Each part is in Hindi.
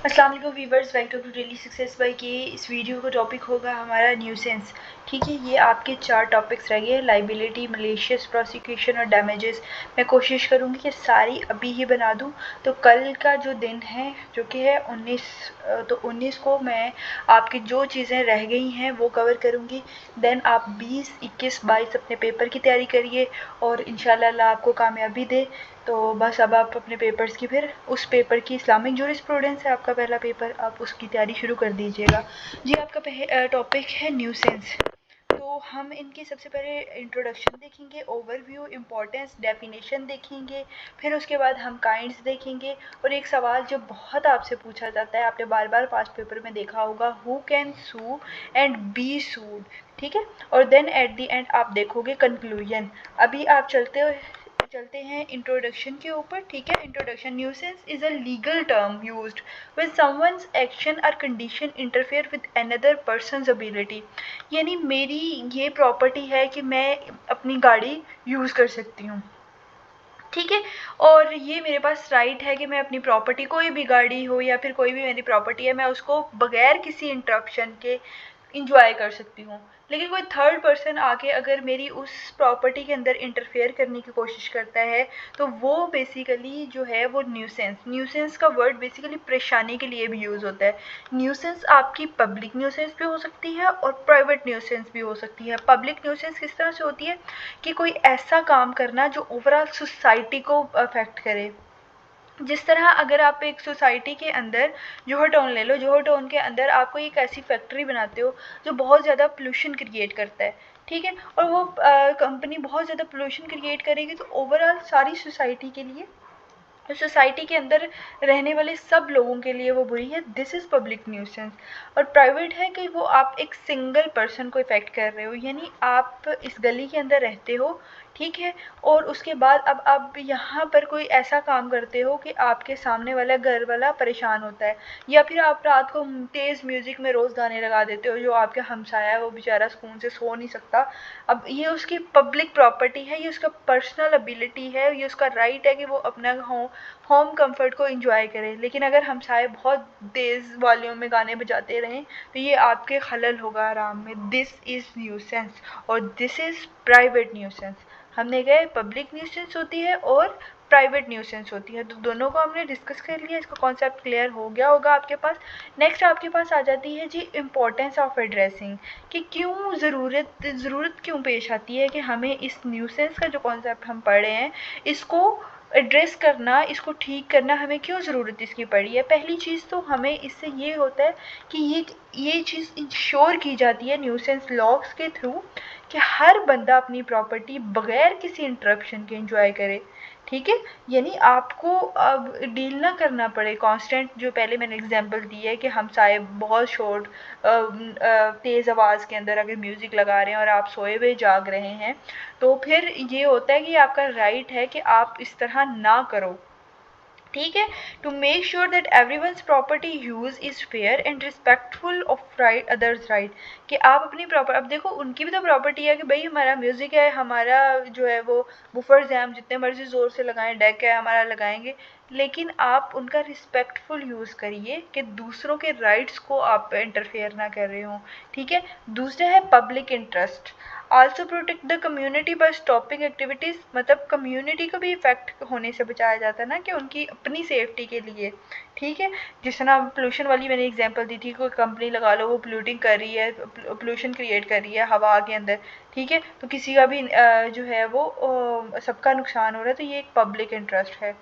अस्सलाम वालेकुम viewers, welcome to daily success by K. इस वीडियो का टॉपिक होगा हमारा न्यूसेंस। ठीक है, ये आपके 4 टॉपिक्स रहेंगे, लाइबिलिटी, मलेशियस प्रोसिक्यूशन और डैमेजेस। मैं कोशिश करूँगी कि सारी अभी ही बना दूँ। तो कल का जो दिन है जो कि है 19 को मैं आपकी जो चीज़ें रह गई हैं वो कवर करूँगी। देन आप 20, 21, 22 अपने पेपर की तैयारी करिए और इंशाल्लाह अल्लाह आपको कामयाबी दे। तो बस अब आप अपने पेपर्स की फिर उस पेपर की इस्लामिक जूरिस्प्रूडेंस है आपका पहला पेपर, आप उसकी तैयारी शुरू कर दीजिएगा। जी, आपका टॉपिक है न्यूसेंस। तो हम इनकी सबसे पहले इंट्रोडक्शन देखेंगे, ओवरव्यू, इम्पोर्टेंस, डेफिनेशन देखेंगे। फिर उसके बाद हम काइंड्स देखेंगे और एक सवाल जो बहुत आपसे पूछा जाता है, आपने बार बार पास्ट पेपर में देखा होगा, who can sue and be sued. ठीक है, और देन एट द एंड आप देखोगे कंक्लूजन। अभी आप चलते हैं इंट्रोडक्शन के ऊपर। ठीक है, introduction. Nuisance is a legal term used when someone's action or condition interfere with another person's ability। यानी मेरी ये प्रॉपर्टी है कि मैं अपनी गाड़ी यूज़ कर सकती हूँ। ठीक है, और ये मेरे पास राइट है कि मैं अपनी प्रॉपर्टी, कोई भी गाड़ी हो या फिर कोई भी मेरी प्रॉपर्टी है, मैं उसको बगैर किसी इंटरप्शन के इंजॉय कर सकती हूँ। लेकिन कोई थर्ड पर्सन आके अगर मेरी उस प्रॉपर्टी के अंदर इंटरफेयर करने की कोशिश करता है तो वो बेसिकली जो है वो न्यूसेंस का वर्ड बेसिकली परेशानी के लिए भी यूज़ होता है। न्यूसेंस आपकी पब्लिक न्यूसेंस भी हो सकती है और प्राइवेट न्यूसेंस भी हो सकती है। पब्लिक न्यूसेंस किस तरह से होती है कि कोई ऐसा काम करना जो ओवरऑल सोसाइटी को अफेक्ट करे। जिस तरह अगर आप एक सोसाइटी के अंदर जोहर टाउन ले लो, जोहर टाउन के अंदर आप कोई एक ऐसी फैक्ट्री बनाते हो जो बहुत ज़्यादा पोल्यूशन क्रिएट करता है। ठीक है, और वो कंपनी बहुत ज़्यादा पोल्यूशन क्रिएट करेगी तो ओवरऑल सारी सोसाइटी के लिए, तो सोसाइटी के अंदर रहने वाले सब लोगों के लिए वो बुरी है। This is public nuisance. और प्राइवेट है कि वो आप एक सिंगल पर्सन को इफ़ेक्ट कर रहे हो, यानी आप इस गली के अंदर रहते हो। ठीक है, और उसके बाद अब आप यहाँ पर कोई ऐसा काम करते हो कि आपके सामने वाला घर वाला परेशान होता है, या फिर आप रात को तेज़ म्यूज़िक में रोज़ गाने लगा देते हो, जो आपके हमसाया है वो बेचारा सुकून से सो नहीं सकता। अब ये उसकी पब्लिक प्रॉपर्टी है, ये उसका पर्सनल एबिलिटी है, ये उसका राइट है कि वो अपना होम कंफर्ट को एंजॉय करें। लेकिन अगर हमसाए बहुत तेज़ वॉल्यूम में गाने बजाते रहें तो ये आपके खलल होगा आराम में। दिस इज़ न्यूसेंस और दिस इज़ प्राइवेट न्यूसेंस। हमने कहा पब्लिक न्यूसेंस होती है और प्राइवेट न्यूसेंस होती है, तो दोनों को हमने डिस्कस कर लिया। इसका कॉन्सेप्ट क्लियर हो गया होगा आपके पास। नेक्स्ट आपके पास आ जाती है जी इम्पोर्टेंस ऑफ एड्रेसिंग, कि क्यों ज़रूरत क्यों पेश आती है कि हमें इस न्यूसेंस का जो कॉन्सेप्ट हम पढ़ रहे हैं इसको एड्रेस करना, इसको ठीक करना, हमें क्यों ज़रूरत इसकी पड़ी है। पहली चीज़ तो हमें इससे ये होता है कि ये चीज़ इंश्योर की जाती है न्यूसेंस लॉस के थ्रू कि हर बंदा अपनी प्रॉपर्टी बगैर किसी इंटरप्शन के एंजॉय करे। ठीक है, यानी आपको अब डील ना करना पड़े कांस्टेंट, जो पहले मैंने एग्जांपल दी है कि हम सारे बहुत शोर तेज़ आवाज़ के अंदर अगर म्यूज़िक लगा रहे हैं और आप सोए हुए जाग रहे हैं, तो फिर ये होता है कि आपका राइट है कि आप इस तरह ना करो। ठीक है, to make sure that everyone's property use is fair and respectful of right others right, कि आप अपनी प्रॉपर, अब देखो उनकी भी तो प्रॉपर्टी है कि भाई हमारा म्यूज़िक है, हमारा जो है वो बुफर्स हैं, हम जितने मर्जी ज़ोर से लगाएं, डेक है हमारा लगाएंगे, लेकिन आप उनका रिस्पेक्टफुल यूज़ करिए कि दूसरों के राइट्स को आप इंटरफेयर ना कर रहे हो। ठीक है, दूसरा है public interest. Also protect the community bye stopping activities, मतलब कम्युनिटी को भी इफेक्ट होने से बचाया जाता है ना, कि उनकी अपनी सेफ्टी के लिए। ठीक है, जिस तरह पोल्यूशन वाली मैंने एग्जांपल दी थी, कोई कंपनी लगा लो वो पोल्यूटिंग कर रही है, पोल्यूशन क्रिएट कर रही है हवा के अंदर। ठीक है, तो किसी का भी जो है वो सबका नुकसान हो रहा है, तो ये एक पब्लिक इंटरेस्ट है।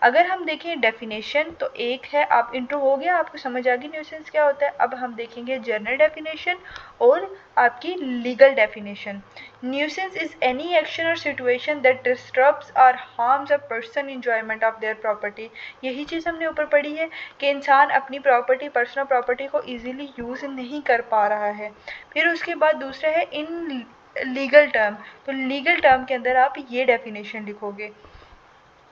अगर हम देखें डेफिनेशन, तो एक है, आप इंट्रो हो गया, आपको समझ आ गई न्यूसेंस क्या होता है। अब हम देखेंगे जनरल डेफिनेशन और आपकी legal definition. Nuisance is any action और सिचुएशन दैट डिस्टर्ब्स और harms a person enjoyment of their property. यही चीज़ हमने ऊपर पढ़ी है कि इंसान अपनी प्रॉपर्टी, पर्सनल प्रॉपर्टी को इजीली यूज़ नहीं कर पा रहा है। फिर उसके बाद दूसरा है इन लीगल टर्म, तो लीगल टर्म के अंदर आप ये डेफिनेशन लिखोगे।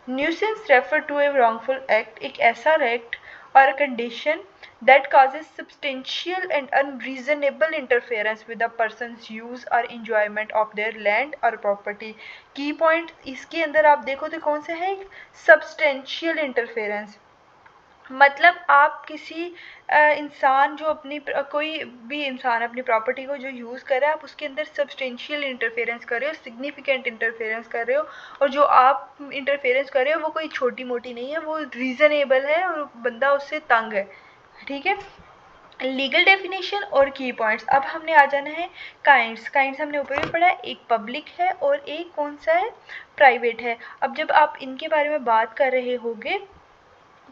Nuisance refer to a wrongful act, एक ऐसा एक्ट और condition that causes substantial and unreasonable interference with a person's use or enjoyment of their land or property। की पॉइंट इसके अंदर आप देखो तो कौन सा है, substantial interference, मतलब आप किसी इंसान जो अपनी कोई भी इंसान अपनी प्रॉपर्टी को जो यूज़ कर रहा है, आप उसके अंदर सब्सटेंशियल इंटरफेरेंस कर रहे हो, सिग्निफिकेंट इंटरफेरेंस कर रहे हो, और जो आप इंटरफेरेंस कर रहे हो वो कोई छोटी मोटी नहीं है, वो रीज़नेबल है और बंदा उससे तंग है। ठीक है, लीगल डेफिनेशन और की पॉइंट्स। अब हमने आ जाना है काइंड्स हमने ऊपर भी पढ़ा है, एक पब्लिक है और एक कौन सा है, प्राइवेट है। अब जब आप इनके बारे में बात कर रहे होगे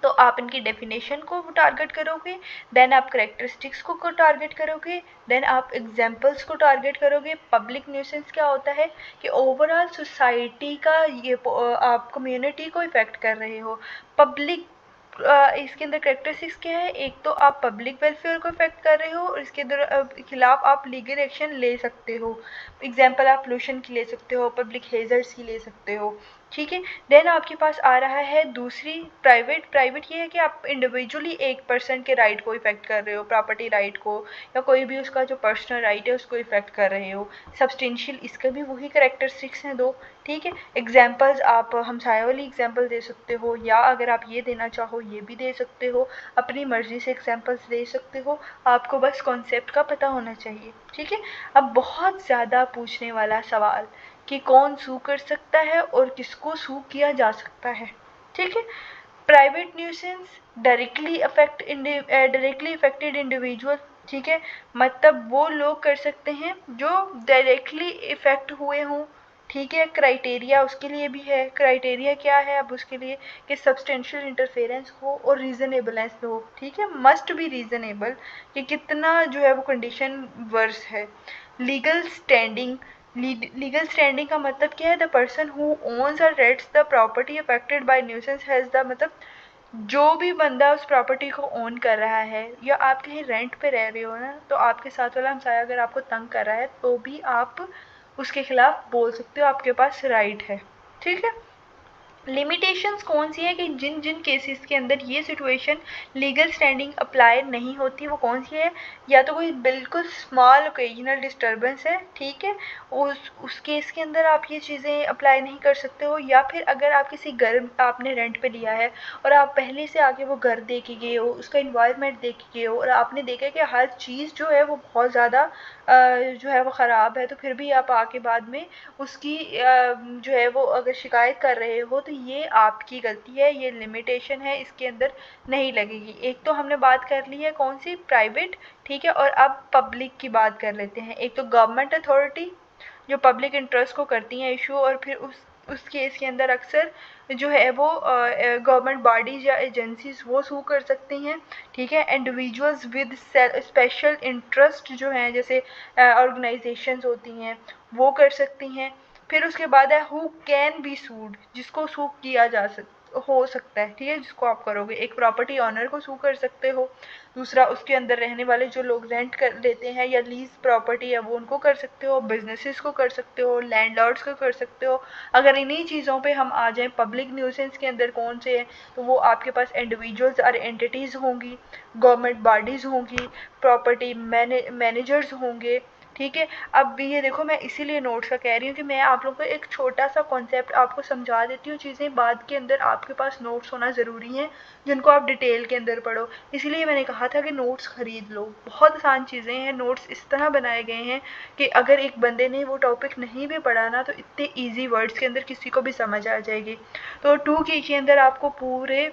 तो आप इनकी डेफिनेशन को टारगेट करोगे, देन आप करेक्टरिस्टिक्स को टारगेट करोगे, देन आप एग्जांपल्स को टारगेट करोगे। पब्लिक न्यूसेंस क्या होता है कि ओवरऑल सोसाइटी का ये आप कम्युनिटी को इफ़ेक्ट कर रहे हो। पब्लिक इसके अंदर करेक्टरिस्टिक्स क्या है, एक तो आप पब्लिक वेलफेयर को इफेक्ट कर रहे हो और इसके अंदर खिलाफ आप लीगल एक्शन ले सकते हो। एग्जांपल आप पोल्यूशन की ले सकते हो, पब्लिक हेजर्स की ले सकते हो। ठीक है, देन आपके पास आ रहा है दूसरी प्राइवेट ये है कि आप इंडिविजुअली एक पर्सन के राइट को इफेक्ट कर रहे हो, प्रॉपर्टी राइट को या कोई भी उसका जो पर्सनल राइट है उसको इफेक्ट कर रहे हो। सब्सटेंशियल, इसका भी वही करेक्टरिस्टिक्स हैं दो। ठीक है, एग्जांपल्स आप हमसाया वाली एग्जांपल दे सकते हो, या अगर आप ये देना चाहो ये भी दे सकते हो, अपनी मर्जी से एग्जांपल्स दे सकते हो, आपको बस कॉन्सेप्ट का पता होना चाहिए। ठीक है, अब बहुत ज़्यादा पूछने वाला सवाल कि कौन सू कर सकता है और किसको सू किया जा सकता है। ठीक है, private nuisance directly affected individual. ठीक है, मतलब वो लोग कर सकते हैं जो डायरेक्टली इफेक्ट हुए हों। ठीक है, क्राइटेरिया उसके लिए भी है। क्राइटेरिया क्या है अब उसके लिए कि सब्सटेंशियल इंटरफेरेंस हो और रीजनेबलेंस हो। ठीक है, मस्ट बी रीजनेबल कि कितना जो है वो कंडीशन वर्स है। लीगल स्टैंडिंग, लीगल स्टैंडिंग का मतलब क्या है, द पर्सन हु ओन्स और rents the property affected by nuisance has the, मतलब जो भी बंदा उस प्रॉपर्टी को ओन कर रहा है, या आप कहीं रेंट पे रह रहे हो ना, तो आपके साथ वाला हमसाया अगर आपको तंग कर रहा है तो भी आप उसके खिलाफ बोल सकते हो, आपके पास राइट है। ठीक है, लिमिटेशंस कौन सी है कि जिन जिन केसेस के अंदर ये सिचुएशन लीगल स्टैंडिंग अप्लाई नहीं होती वो कौन सी है, या तो कोई बिल्कुल स्मॉल ओकेजनल डिस्टर्बेंस है। ठीक है, उस केस के अंदर आप ये चीज़ें अप्लाई नहीं कर सकते हो, या फिर अगर आप किसी घर आपने रेंट पे लिया है और आप पहले से आके वो घर देख के गए हो, उसका इन्वायरमेंट देख के गए हो और आपने देखा कि हर चीज़ जो है वो बहुत ज़्यादा जो है वो ख़राब है, तो फिर भी आप आके बाद में उसकी जो है वो अगर शिकायत कर रहे हो तो ये आपकी गलती है, ये लिमिटेशन है, इसके अंदर नहीं लगेगी। एक तो हमने बात कर ली है कौन सी, प्राइवेट। ठीक है, और अब पब्लिक की बात कर लेते हैं। एक तो गवर्नमेंट अथॉरिटी जो पब्लिक इंटरेस्ट को करती हैं इशू, और फिर उस केस के अंदर अक्सर जो है वो गवर्नमेंट बॉडीज या एजेंसीज वो सू कर सकती हैं। ठीक है, इंडिविजुअल्स विद स्पेशल इंटरेस्ट जो हैं, जैसे ऑर्गेनाइजेशंस होती हैं, वो कर सकती हैं। फिर उसके बाद है हु कैन बी सूड, जिसको सू किया जा हो सकता है। ठीक है, जिसको आप करोगे, एक प्रॉपर्टी ऑनर को सू कर सकते हो, दूसरा उसके अंदर रहने वाले जो लोग रेंट कर लेते हैं या लीज प्रॉपर्टी है वो उनको कर सकते हो, बिजनेसेस को कर सकते हो, लैंडलॉर्ड्स को कर सकते हो। अगर इन्हीं चीज़ों पे हम आ जाएं, पब्लिक न्यूसेंस के अंदर कौन से हैं, तो वो आपके पास इंडिविजुअल्स और एंटिटीज़ होंगी, गवर्नमेंट बॉडीज़ होंगी, प्रॉपर्टी मैनेजर्स होंगे। ठीक है, अब ये देखो मैं इसीलिए नोट्स का कह रही हूँ कि मैं आप लोगों को एक छोटा सा कॉन्सेप्ट आपको समझा देती हूँ, चीज़ें बाद के अंदर आपके पास नोट्स होना ज़रूरी है जिनको आप डिटेल के अंदर पढ़ो। इसीलिए मैंने कहा था कि नोट्स ख़रीद लो, बहुत आसान चीज़ें हैं, नोट्स इस तरह बनाए गए हैं कि अगर एक बंदे ने वो टॉपिक नहीं भी पढ़ा ना तो इतने ईजी वर्ड्स के अंदर किसी को भी समझ आ जाएगी। तो 2 के अंदर आपको पूरे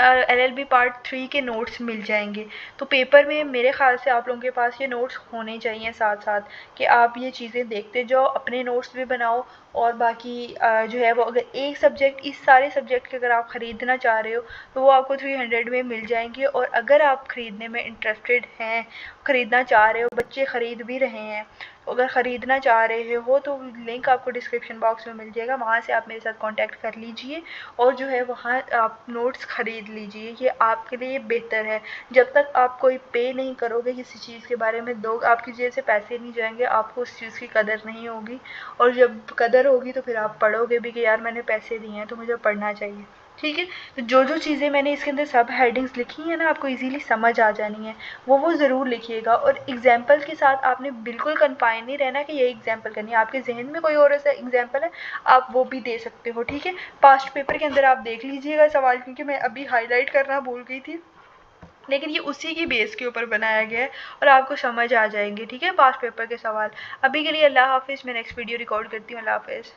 LLB पार्ट 3 के नोट्स मिल जाएंगे। तो पेपर में मेरे ख्याल से आप लोगों के पास ये नोट्स होने चाहिए साथ साथ, कि आप ये चीज़ें देखते जाओ, अपने नोट्स भी बनाओ, और बाकी जो है वो अगर एक सब्जेक्ट, इस सारे सब्जेक्ट के अगर आप ख़रीदना चाह रहे हो तो वो आपको 300 में मिल जाएंगे। और अगर आप ख़रीदने में इंटरेस्टेड हैं, ख़रीदना चाह रहे हो, बच्चे ख़रीद भी रहे हैं, तो अगर ख़रीदना चाह रहे हो तो लिंक आपको डिस्क्रिप्शन बॉक्स में मिल जाएगा, वहाँ से आप मेरे साथ कॉन्टैक्ट कर लीजिए और जो है वहाँ आप नोट्स ख़रीद लीजिए। ये आपके लिए बेहतर है। जब तक आप कोई पे नहीं करोगे किसी चीज़ के बारे में, लोग आपकी जेब से पैसे नहीं जाएंगे, आपको उस चीज़ की कदर नहीं होगी, और जब कदर होगी तो फिर आप पढ़ोगे भी कि यार मैंने पैसे दिए हैं तो मुझे पढ़ना चाहिए। ठीक है। तो जो जो चीज़ें मैंने इसके अंदर सब हेडिंग्स लिखी हैं ना, आपको इजीली समझ आ जानी है, वो ज़रूर लिखिएगा। और एग्जाम्पल के साथ आपने बिल्कुल कन्फाइन नहीं रहना कि ये एग्जाम्पल करनी है, आपके जहन में कोई और ऐसा एग्जाम्पल है आप वो भी दे सकते हो। ठीक है, पास्ट पेपर के अंदर आप देख लीजिएगा सवाल, क्योंकि मैं अभी हाईलाइट करना भूल गई थी, लेकिन ये उसी की बेस के ऊपर बनाया गया है और आपको समझ आ जाएंगे। ठीक है, पास्ट पेपर के सवाल। अभी के लिए अल्लाह हाफिज़, मैं नेक्स्ट वीडियो रिकॉर्ड करती हूँ। अल्लाह हाफिज़।